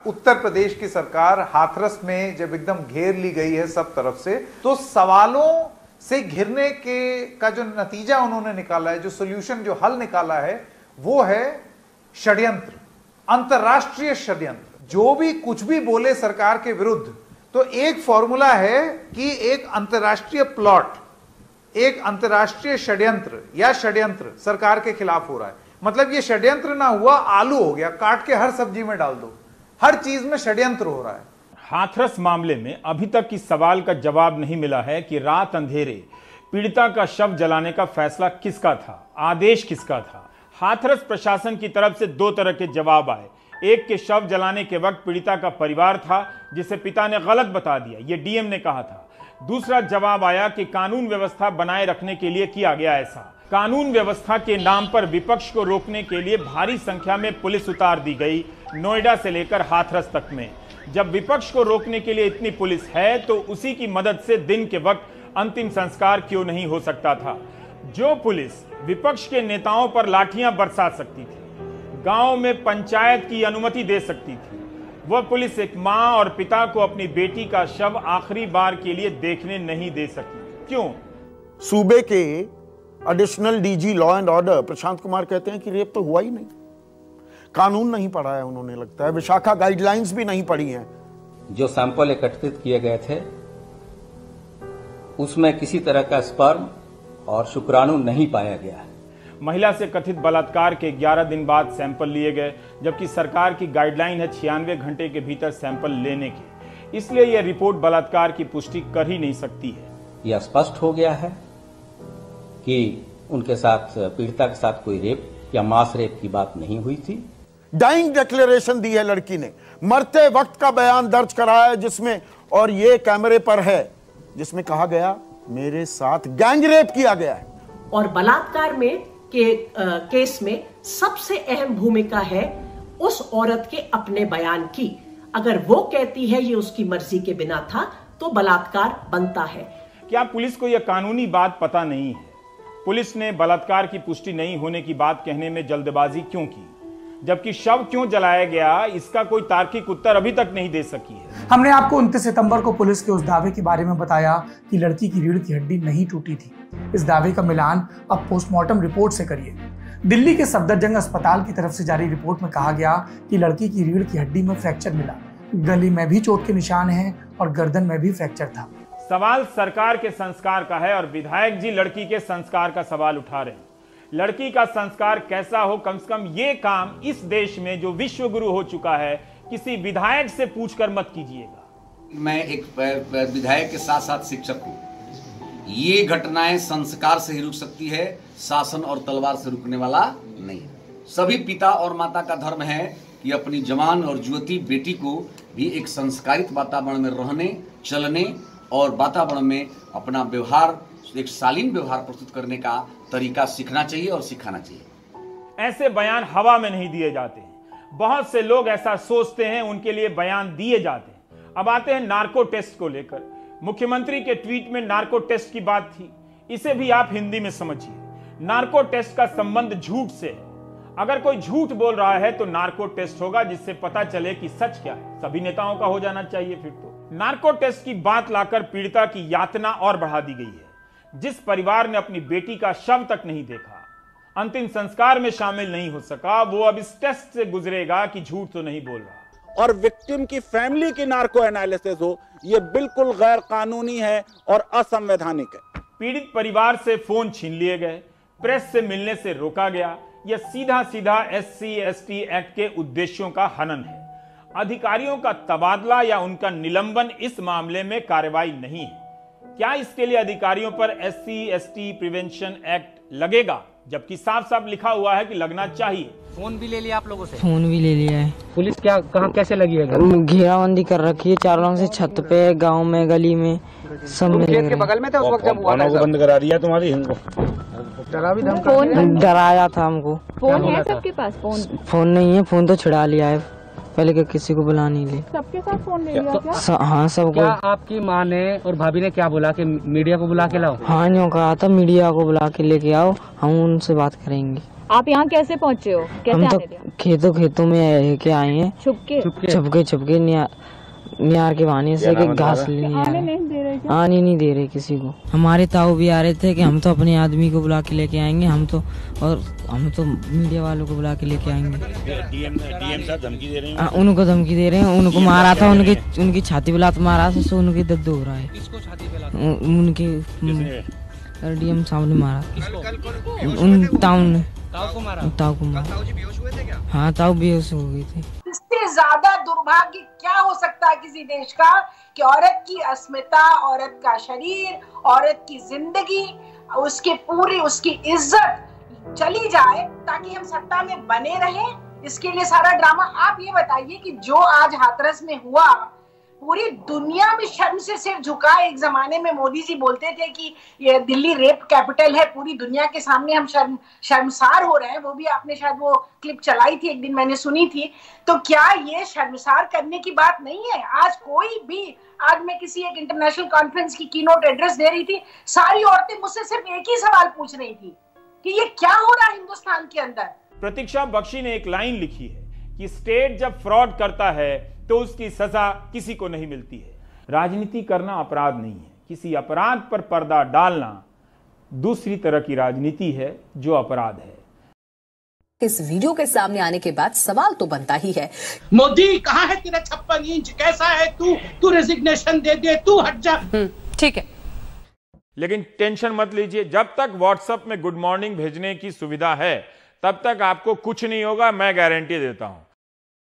उत्तर प्रदेश की सरकार हाथरस में जब एकदम घेर ली गई है सब तरफ से, तो सवालों से घिरने के का जो नतीजा उन्होंने निकाला है, जो सोल्यूशन, जो हल निकाला है, वो है षड्यंत्र, अंतर्राष्ट्रीय षड्यंत्र। जो भी कुछ भी बोले सरकार के विरुद्ध, तो एक फॉर्मूला है कि एक अंतर्राष्ट्रीय प्लॉट, एक अंतर्राष्ट्रीय षड्यंत्र या षड्यंत्र सरकार के खिलाफ हो रहा है। मतलब ये षड्यंत्र ना हुआ, आलू हो गया, काट के हर सब्जी में डाल दो, हर चीज में षड्यंत्र हो रहा है। हाथरस मामले में अभी तक इस सवाल का जवाब नहीं मिला है कि रात अंधेरे पीड़िता का शव जलाने का फैसला किसका था, आदेश किसका था। हाथरस प्रशासन की तरफ से दो तरह के जवाब आए। एक के शव जलाने के वक्त पीड़िता का परिवार था, जिसे पिता ने गलत बता दिया, यह डीएम ने कहा था। दूसरा जवाब आया कि कानून व्यवस्था बनाए रखने के लिए किया गया ऐसा। कानून व्यवस्था के नाम पर विपक्ष को रोकने के लिए भारी संख्या में पुलिस उतार दी गई, नोएडा से लेकर हाथरस तक में। जब विपक्ष को रोकने के लिए इतनी पुलिस है, तो उसी की मदद से दिन के वक्त अंतिम संस्कार क्यों नहीं हो सकता था। जो पुलिस विपक्ष के नेताओं पर लाठियां बरसा सकती थी, गांव में पंचायत की अनुमति दे सकती थी, वह पुलिस एक मां और पिता को अपनी बेटी का शव आखिरी बार के लिए देखने नहीं दे सकी। क्यों? सूबे के additional DG law and order Prashant Kumar कहते हैं कि रेप तो हुआ ही नहीं। कानून नहीं पढ़ा है उन्होंने, लगता है विशाखा गाइडलाइंस भी नहीं पढ़ी हैं। जो सैंपल एकत्रित किए गए थे उसमें किसी तरह का स्पर्म और शुक्राणु नहीं पाया गया है। महिला से कथित बलात्कार के 11 दिन बाद सैंपल लिए गए, जबकि सरकार की गाइडलाइन है 96 घंटे के भीतर सैंपल लेने की। इसलिए यह रिपोर्ट बलात्कार की पुष्टि कर ही नहीं सकती है। यह स्पष्ट हो गया है कि उनके साथ, पीड़िता के साथ कोई रेप या मास रेप की बात नहीं हुई थी। डाइंग डिक्लेरेशन दी है लड़की ने, मरते वक्त का बयान दर्ज कराया है जिसमें, और ये कैमरे पर है, जिसमें कहा गया मेरे साथ गैंग रेप किया गया है। और बलात्कार में केस में सबसे अहम भूमिका है उस औरत के अपने बयान की। अगर वो कहती है ये उसकी मर्जी के बिना था, तो बलात्कार बनता है। क्या पुलिस को यह कानूनी बात पता नहीं है? पुलिस ने बलात्कार की पुष्टि नहीं होने की बात कहने में जल्दबाजी क्यों की, जबकि शव क्यों जलाया गया, इसका कोई तार्किक उत्तर अभी तक नहीं दे सकी है। हमने आपको 29 सितंबर को पुलिस के उस दावे के बारे में बताया कि लड़की की रीढ़ की हड्डी नहीं टूटी थी। इस दावे का मिलान अब पोस्टमार्टम रिपोर्ट से करिए। दिल्ली के सफदरजंग अस्पताल की तरफ से जारी रिपोर्ट में कहा गया कि लड़की की रीढ़ की हड्डी में फ्रैक्चर मिला, गले में भी चोट के निशान हैं और गर्दन में भी फ्रैक्चर था। सवाल सरकार के संस्कार का है और विधायक जी लड़की के संस्कार का सवाल उठा रहे हैं। लड़की का संस्कार कैसा हो, कम से कम ये काम इस देश में जो विश्व गुरु हो चुका है, किसी विधायक से पूछकर मत कीजिएगा। मैं एक विधायक के साथ साथ शिक्षक हूँ। ये घटनाएं संस्कार से ही रुक सकती है, शासन और तलवार से रुकने वाला नहीं। सभी पिता और माता का धर्म है कि अपनी जवान और युवती बेटी को भी एक संस्कारित वातावरण में रहने, चलने और वातावरण में अपना व्यवहार, एक शालीन व्यवहार प्रस्तुत करने का तरीका सीखना चाहिए और सिखाना चाहिए। ऐसे बयान हवा में नहीं दिए जाते हैं। बहुत से लोग ऐसा सोचते हैं, उनके लिए बयान दिए जाते हैं। अब आते हैं नार्को टेस्ट को लेकर। मुख्यमंत्री के ट्वीट में नार्को टेस्ट की बात थी, इसे भी आप हिंदी में समझिए। नार्को टेस्ट का संबंध झूठ से है। अगर कोई झूठ बोल रहा है तो नार्को टेस्ट होगा, जिससे पता चले कि सच क्या है। सभी नेताओं का हो जाना चाहिए फिर तो। नार्को टेस्ट की बात लाकर पीड़िता की यातना और बढ़ा दी गई है। जिस परिवार ने अपनी बेटी का शव तक नहीं देखा, अंतिम संस्कार में शामिल नहीं हो सका, वो अब इस टेस्ट से गुजरेगा कि झूठ तो नहीं बोल रहा। और विक्टिम की फैमिली की नार्को एनालिसिस हो, यह बिल्कुल गैर कानूनी है और असंवैधानिक है। पीड़ित परिवार से फोन छीन लिए गए, प्रेस से मिलने से रोका गया। यह सीधा सीधा SC/ST एक्ट के उद्देश्यों का हनन है। अधिकारियों का तबादला या उनका निलंबन इस मामले में कार्रवाई नहीं है। क्या इसके लिए अधिकारियों पर SC/ST प्रिवेंशन एक्ट लगेगा, जबकि साफ साफ लिखा हुआ है कि लगना चाहिए। फोन भी ले लिया आप लोगों से? फोन भी ले लिया है। पुलिस क्या कहाँ कैसे लगी है? घेराबंदी कर रखी है चारों रंग से, छत पे, गांव में, गली में, सब में। खेत के बगल में था उस वक्त जब हुआ था? बंद करा दिया तुम्हारी हमको, डराया था हमको। फोन है सबके पास? फोन नहीं है, फोन तो छुड़ा लिया है पहले के, किसी को बुला नहीं ले। सबके साथ फोन ले लिया क्या? हाँ सबको। क्या आपकी माँ ने और भाभी ने क्या बोला कि मीडिया को बुला के लाओ? हाँ यूँ कहा था मीडिया को बुला के लेके आओ, हम उनसे बात करेंगे। आप यहाँ कैसे पहुँचे हो? कैसे हम तो आने दिया? खेतों में के आए हैं, छुपके नियार के बहाने से कि घास लेने आने नहीं दे रहे क्या? आने नहीं दे रहे किसी को। हमारे ताऊ भी आ रहे थे कि हम तो अपने आदमी को बुला के लेके आएंगे, हम तो मीडिया वालों को बुला के लेके आएंगे। डीएम साहब धमकी दे रहे हैं, उनको धमकी दे रहे हैं, उनको मारा था, उनकी छाती पे लात मारा था, सो उनके दर्द हो रहा है। उनके डीएम साहब ने मारा, ताऊ को मारा। हाँ, ताऊ बेहोश हो गई थी। इससे ज्यादा दुर्भाग्य क्या हो सकता है किसी देश का कि औरत की अस्मिता, औरत का शरीर, औरत की जिंदगी, उसकी इज्जत चली जाए ताकि हम सत्ता में बने रहें। इसके लिए सारा ड्रामा। आप ये बताइए कि जो आज हाथरस में हुआ, पूरी दुनिया में शर्म से सिर झुका। एक जमाने में मोदी जी बोलते थे कि ये दिल्ली रेप कैपिटल है, पूरी दुनिया के सामने हम शर्मसार हो रहे हैं। वो भी आपने शायद वो क्लिप चलाई थी एक दिन, मैंने सुनी थी। तो क्या ये शर्मसार करने की बात नहीं है? आज मैं किसी एक इंटरनेशनल कॉन्फ्रेंस की कीनोट एड्रेस दे रही थी, सारी औरतें मुझसे सिर्फ एक ही सवाल पूछ रही थी कि ये क्या हो रहा है हिंदुस्तान के अंदर। प्रतीक्षा बख्शी ने एक लाइन लिखी है कि स्टेट जब फ्रॉड करता है तो उसकी सजा किसी को नहीं मिलती है। राजनीति करना अपराध नहीं है, किसी अपराध पर पर्दा डालना दूसरी तरह की राजनीति है जो अपराध है। इस वीडियो के सामने आने के बाद सवाल तो बनता ही है, मोदी कहाँ है तेरा 56 इंच? कैसा है तू रेजिग्नेशन दे दे, तू हट जा। ठीक है, लेकिन टेंशन मत लीजिए, जब तक व्हाट्सएप में गुड मॉर्निंग भेजने की सुविधा है तब तक आपको कुछ नहीं होगा, मैं गारंटी देता हूं।